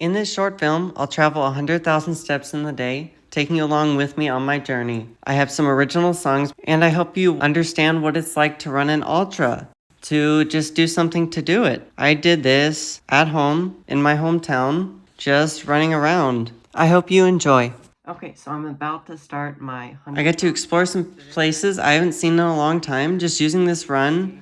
In this short film, I'll travel 100,000 steps in the day, taking you along with me on my journey. I have some original songs, and I hope you understand what it's like to run an ultra, to just do something to do it. I did this at home in my hometown, just running around. I hope you enjoy. Okay, so I'm about to start my 100. I get to explore some places I haven't seen in a long time, just using this run.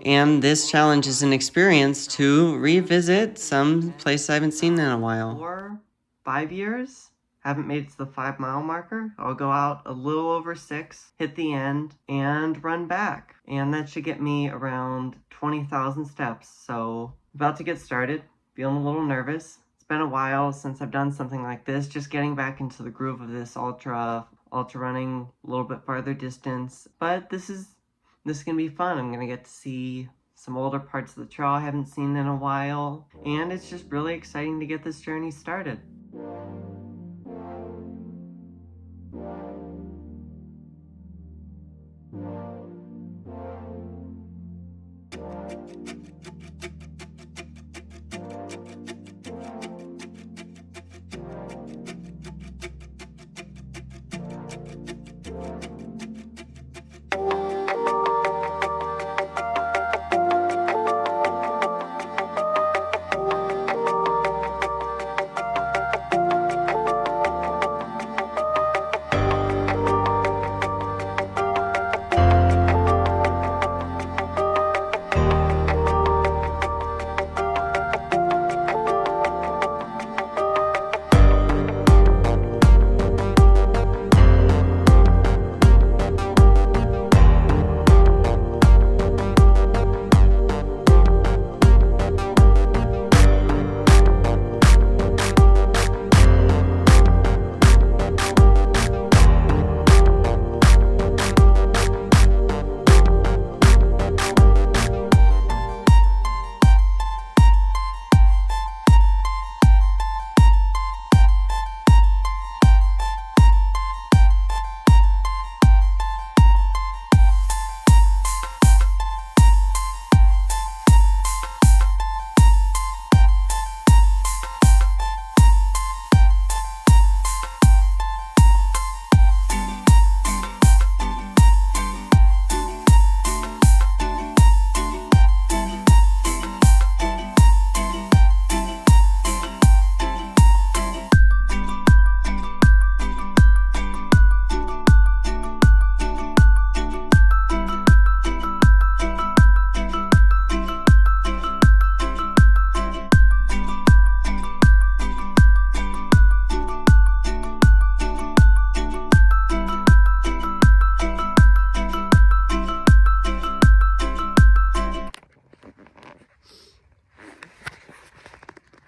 And this challenge is an experience to revisit some place I haven't seen in a while. 5 years, haven't made it to the 5-mile marker. I'll go out a little over 6, hit the end, and run back. And that should get me around 20,000 steps. So, about to get started, feeling a little nervous. It's been a while since I've done something like this, just getting back into the groove of this ultra running a little bit farther distance. But this is going to be fun. I'm going to get to see some older parts of the trail I haven't seen in a while. And it's just really exciting to get this journey started.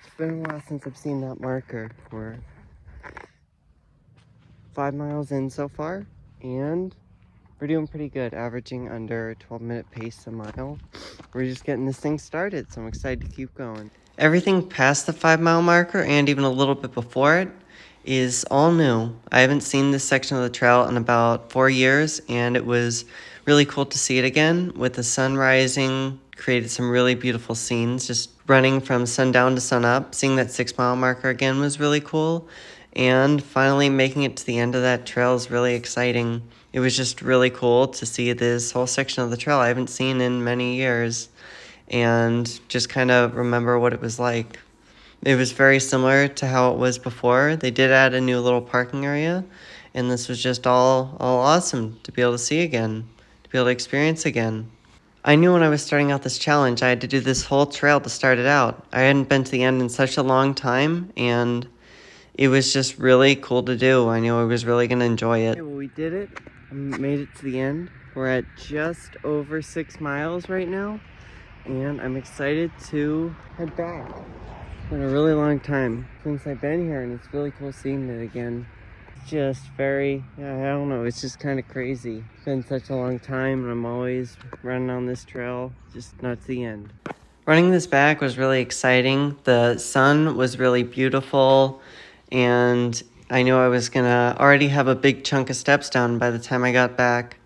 It's been a while since I've seen that marker. We're 5 miles in so far, and we're doing pretty good, averaging under a 12-minute pace a mile. We're just getting this thing started, so I'm excited to keep going. Everything past the 5-mile marker, and even a little bit before it, is all new. I haven't seen this section of the trail in about 4 years, and it was really cool to see it again with the sun rising. Created some really beautiful scenes. Just running from sundown to sunup, seeing that 6-mile marker again was really cool. And finally making it to the end of that trail is really exciting. It was just really cool to see this whole section of the trail I haven't seen in many years, and just kind of remember what it was like. It was very similar to how it was before. They did add a new little parking area, and this was just all awesome to be able to see again, to be able to experience again. I knew when I was starting out this challenge, I had to do this whole trail to start it out. I hadn't been to the end in such a long time, and it was just really cool to do. I knew I was really going to enjoy it. Okay, well, we did it. I made it to the end. We're at just over 6 miles right now, and I'm excited to head back. It's been a really long time since I've been here, and it's really cool seeing it again. Just very, I don't know, it's just kind of crazy. It's been such a long time, and I'm always running on this trail, just not to the end. Running this back was really exciting. The sun was really beautiful, and I knew I was gonna already have a big chunk of steps down by the time I got back.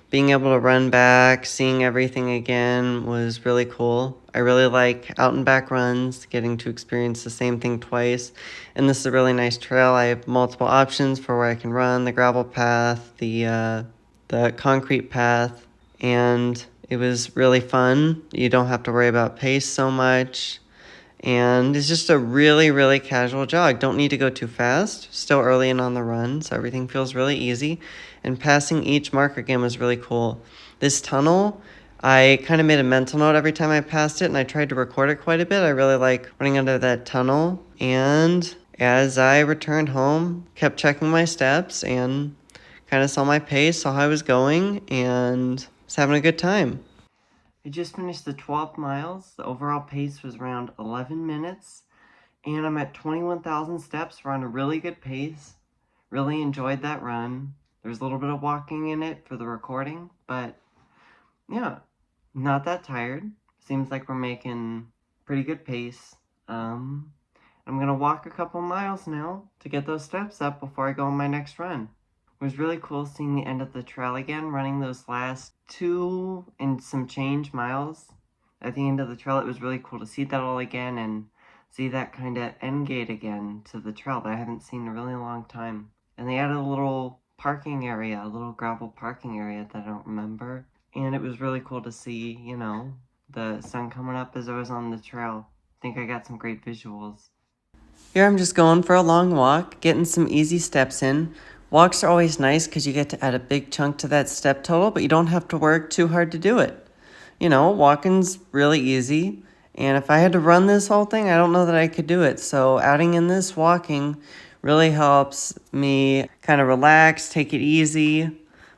being able to run back, seeing everything again was really cool. I really like out and back runs, getting to experience the same thing twice. And this is a really nice trail. I have multiple options for where I can run, the gravel path, the concrete path, and it was really fun. You don't have to worry about pace so much. And it's just a really, really casual jog. Don't need to go too fast. Still early and on the run, so everything feels really easy. And passing each marker again was really cool. This tunnel, I kind of made a mental note every time I passed it, and I tried to record it quite a bit. I really like running under that tunnel. And as I returned home, kept checking my steps and kind of saw my pace, saw how I was going, and was having a good time. I just finished the 12 miles. The overall pace was around 11 minutes, and I'm at 21,000 steps. We're on a really good pace. Really enjoyed that run. There's a little bit of walking in it for the recording, but yeah, not that tired. Seems like we're making pretty good pace. I'm gonna walk a couple miles now to get those steps up before I go on my next run. It was really cool seeing the end of the trail again, running those last 2 and some change miles at the end of the trail. It was really cool to see that all again and see that kind of end gate again to the trail that I haven't seen in a really long time. And they added a little parking area, a little gravel parking area that I don't remember. And it was really cool to see, you know, the sun coming up as I was on the trail. I think I got some great visuals. Here I'm just going for a long walk, getting some easy steps in. Walks are always nice because you get to add a big chunk to that step total, but you don't have to work too hard to do it. You know, walking's really easy, and if I had to run this whole thing, I don't know that I could do it. So adding in this walking really helps me kind of relax, take it easy,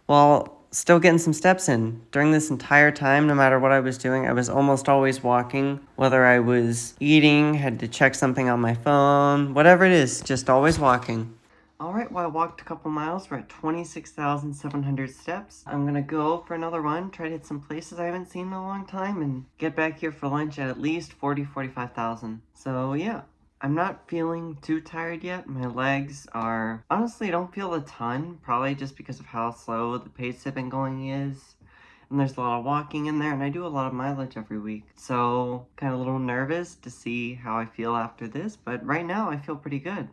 while still getting some steps in. During this entire time, no matter what I was doing, I was almost always walking. Whether I was eating, had to check something on my phone, whatever it is, just always walking. All right, well, I walked a couple miles. We're at 26,700 steps. I'm gonna go for another run, try to hit some places I haven't seen in a long time, and get back here for lunch at least 45,000. So yeah, I'm not feeling too tired yet. My legs are, honestly, I don't feel a ton, probably just because of how slow the pace I've been going is. And there's a lot of walking in there, and I do a lot of mileage every week. So kind of a little nervous to see how I feel after this, but right now I feel pretty good.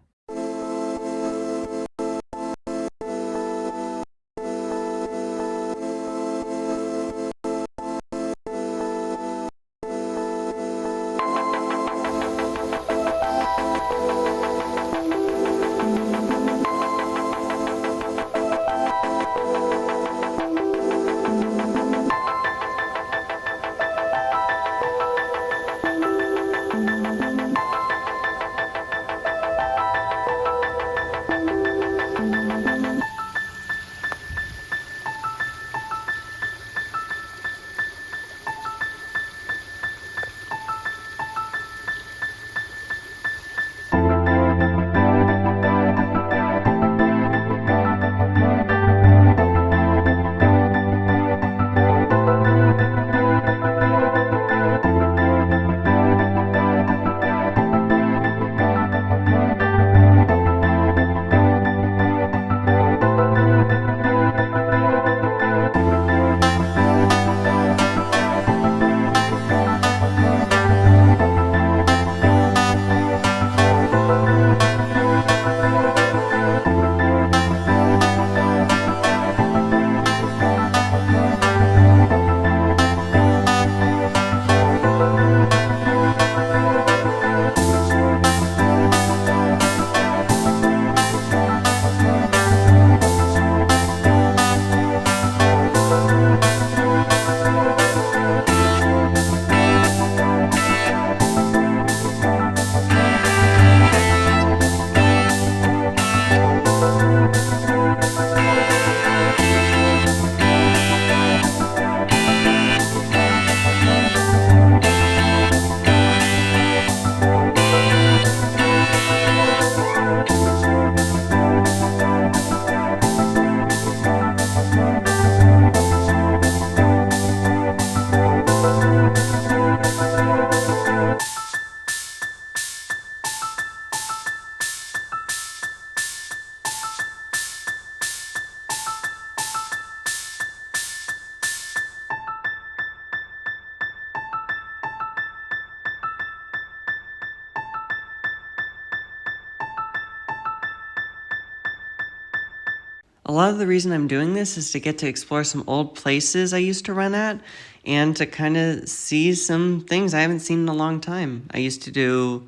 A lot of the reason I'm doing this is to get to explore some old places I used to run at and to kind of see some things I haven't seen in a long time. I used to do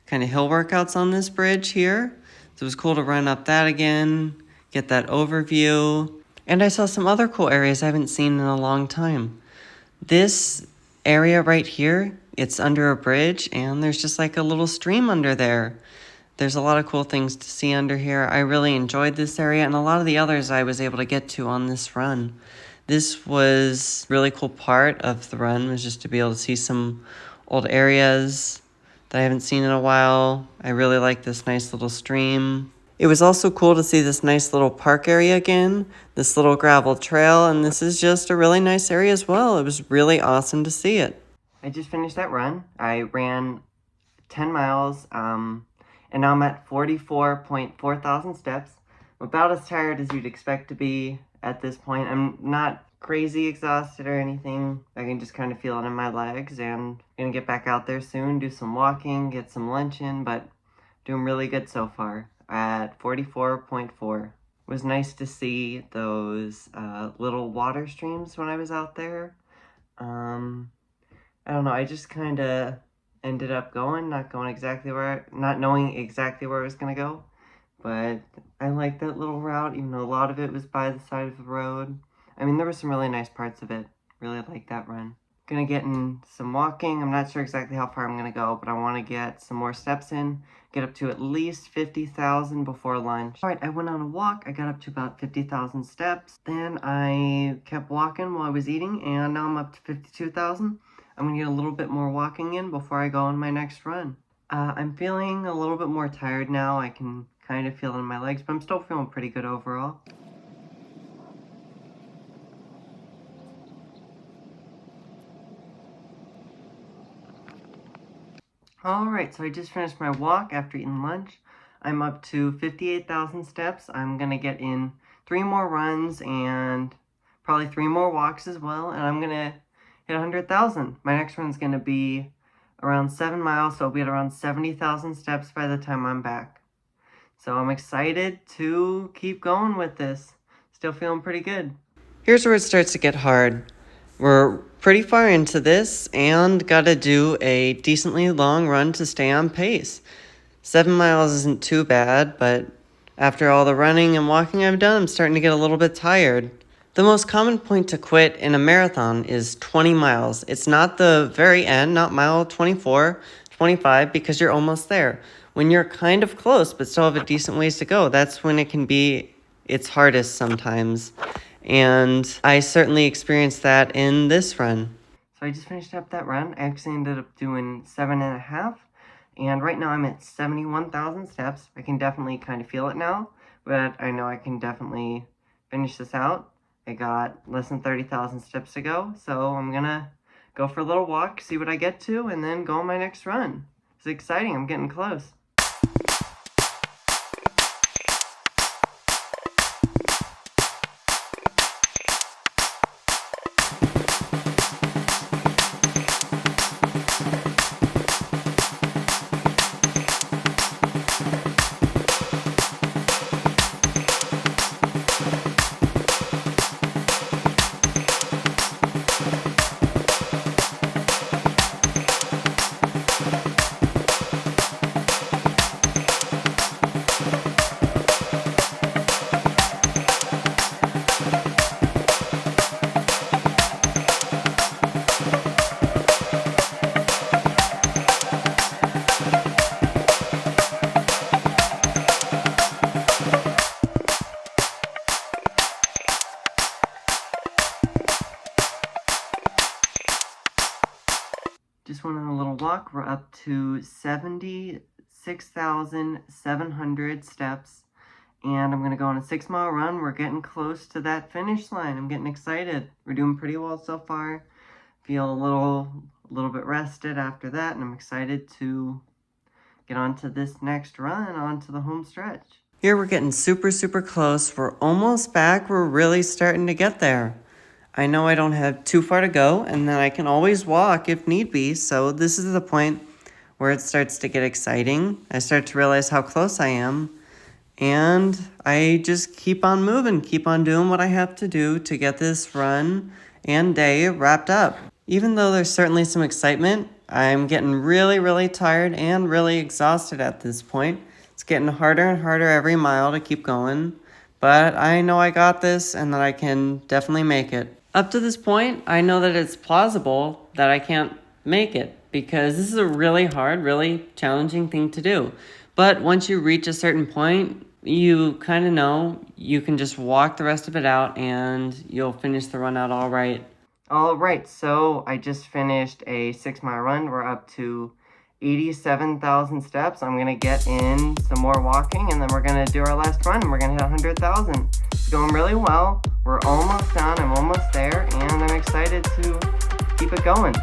kind of hill workouts on this bridge here, so it was cool to run up that again, get that overview, and I saw some other cool areas I haven't seen in a long time. This area right here, it's under a bridge and there's just like a little stream under there. There's a lot of cool things to see under here. I really enjoyed this area and a lot of the others I was able to get to on this run. This was a really cool part of the run, was just to be able to see some old areas that I haven't seen in a while. I really like this nice little stream. It was also cool to see this nice little park area again, this little gravel trail, and this is just a really nice area as well. It was really awesome to see it. I just finished that run. I ran 10 miles, and now I'm at 44.4 thousand steps. I'm about as tired as you'd expect to be at this point. I'm not crazy exhausted or anything. I can just kind of feel it in my legs, and I'm gonna get back out there soon, do some walking, get some lunch in, but doing really good so far. At 44.4. It was nice to see those little water streams when I was out there. I don't know, I just kind of ended up going, not knowing exactly where I was going to go. But I liked that little route, even though a lot of it was by the side of the road. I mean, there were some really nice parts of it. Really liked that run. Gonna get in some walking. I'm not sure exactly how far I'm gonna go, but I want to get some more steps in, get up to at least 50,000 before lunch. All right, I went on a walk. I got up to about 50,000 steps. Then I kept walking while I was eating, and now I'm up to 52,000. I'm gonna get a little bit more walking in before I go on my next run. I'm feeling a little bit more tired now. I can kind of feel it in my legs, but I'm still feeling pretty good overall. Alright, so I just finished my walk after eating lunch. I'm up to 58,000 steps. I'm going to get in 3 more runs and probably 3 more walks as well, and I'm going to hit 100,000. My next run's going to be around 7 miles, so I'll be at around 70,000 steps by the time I'm back. So I'm excited to keep going with this. Still feeling pretty good. Here's where it starts to get hard. We're pretty far into this and gotta do a decently long run to stay on pace. 7 miles isn't too bad, but after all the running and walking I've done, I'm starting to get a little bit tired. The most common point to quit in a marathon is 20 miles. It's not the very end, not mile 24, 25, because you're almost there. When you're kind of close but still have a decent ways to go, that's when it can be its hardest sometimes. And I certainly experienced that in this run. So I just finished up that run. I actually ended up doing 7.5. And right now I'm at 71,000 steps. I can definitely kind of feel it now, but I know I can definitely finish this out. I got less than 30,000 steps to go, so I'm gonna go for a little walk, see what I get to, and then go on my next run. It's exciting, I'm getting close. Just went on a little walk. We're up to 76,700 steps. And I'm going to go on a 6-mile run. We're getting close to that finish line. I'm getting excited. We're doing pretty well so far. Feel a little bit rested after that. And I'm excited to get on to this next run, on to the home stretch. Here we're getting super, super close. We're almost back. We're really starting to get there. I know I don't have too far to go, and then I can always walk if need be, so this is the point where it starts to get exciting. I start to realize how close I am, And I just keep on moving, keep on doing what I have to do to get this run and day wrapped up. Even though there's certainly some excitement, I'm getting really, really tired and really exhausted at this point. It's getting harder and harder every mile to keep going, but I know I got this and that I can definitely make it. Up to this point, I know that it's plausible that I can't make it because this is a really hard, really challenging thing to do. But once you reach a certain point, you kind of know you can just walk the rest of it out and you'll finish the run out all right. All right, so I just finished a 6-mile run. We're up to 87,000 steps. I'm gonna get in some more walking and then we're gonna do our last run. We're gonna hit 100,000. It's going really well. We're almost done. I'm almost there and I'm excited to keep it going.